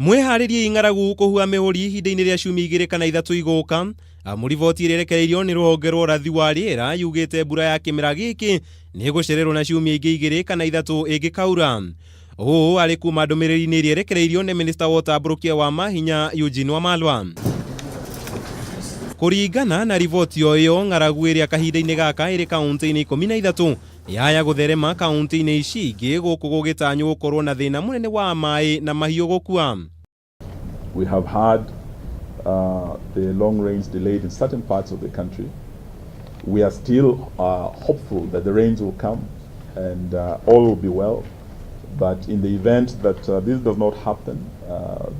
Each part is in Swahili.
Mweharirie ng'aragu kuhua mehuri ihinda-ini ria ciumia igiri kana ithatu igoka. Riboti iria irekereirio ni ruhonge rwa urathi wa riera yugite mbura ya kimera giki ni igucererwo na ciumia ingi igiri kana ithatu ingikaura. Ũũ arĩ kuma ndũmĩrĩri-inĩ iria irekereirio ni minista wa utamburukia wa mahinya Wamalwa. Kuringana na riboti iyo, ng'aragu iria kahinda-ini gaka iri kaunti-ini 13 yaya gutherema kaunti-ini ici ingi guku gugitanywo gukorwo na thina munene wa mai na mahiũ gukua. We have had the long rains delayed in certain parts of the country. We are still hopeful that the rains will come and all will be well. But in the event that this does not happen,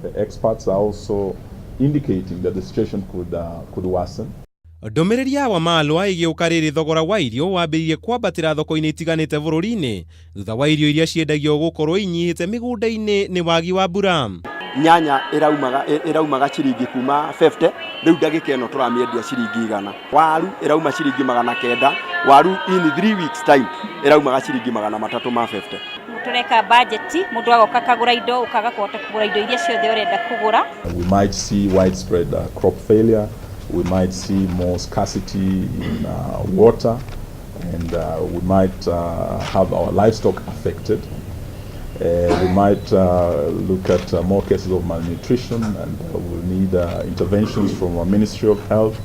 the experts are also indicating that the situation could worsen. Ndũmĩrĩri ya Wamalwa ĩgĩũka rĩrĩ thogora wa irio wambĩrĩirie kwambatĩra thoko-inĩ itiganĩte bũrũri-inĩ thutha wa irio iria ciendagio gũkorwo inyihĩte migunda-ini nĩ wagi wa mbura. Nyanya iraumaga ciringi kuma 50, rĩu ndagĩka ĩno tũramĩendia ciringi 100. Waru irauma ciringi 900, waru in 3 weeks time iraumaga ciringi 350. Tureka budget mundu agoka kagura indo ukaga kuhota kugura indo iria ciothe urenda kugura. We might see widespread crop failure. We might see more scarcity in water, and we might have our livestock affected. We might look at more cases of malnutrition, and we'll need interventions from our Ministry of Health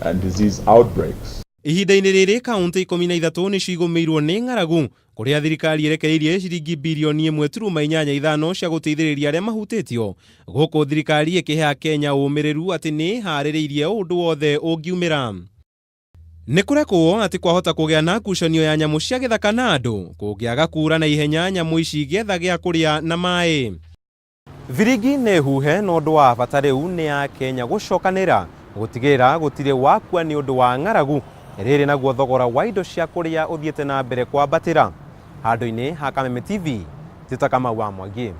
and Disease Outbreaks. Ihinda-ini rĩrĩ kaunti 13 nĩ cigũmĩirwo nĩ ng'aragu kũrĩa thirikari ĩrekereirie ciringi birioni 1.85 cia gũteithĩrĩria arĩa mahutĩtio, gũkũ thirikari ĩkĩhe Akenya ũmĩrĩru atĩ nĩ harĩrĩirie ũndũ wothe ũngiumĩra. Nĩ kũrekwo atĩ kwahota kũgĩa na ngucanio ya nyamũ cia gĩthaka na andũ kũngĩaga kuura na ihenya nyamũ ici igĩetha gĩa kũrĩa na maĩ. Viringi nĩ huhe na ũndũ wa bata rĩu nĩ Akenya gũcokanĩra gũtigĩrĩra gũtirĩ wakua nĩ ũndũ wa ng'aragu rĩrĩ naguo thogora wa indo cia kũrĩa ũthiĩte na mbere kwambatĩra. Handũ-inĩ ha Kameme TV, Tita Kamau wa Mwangi.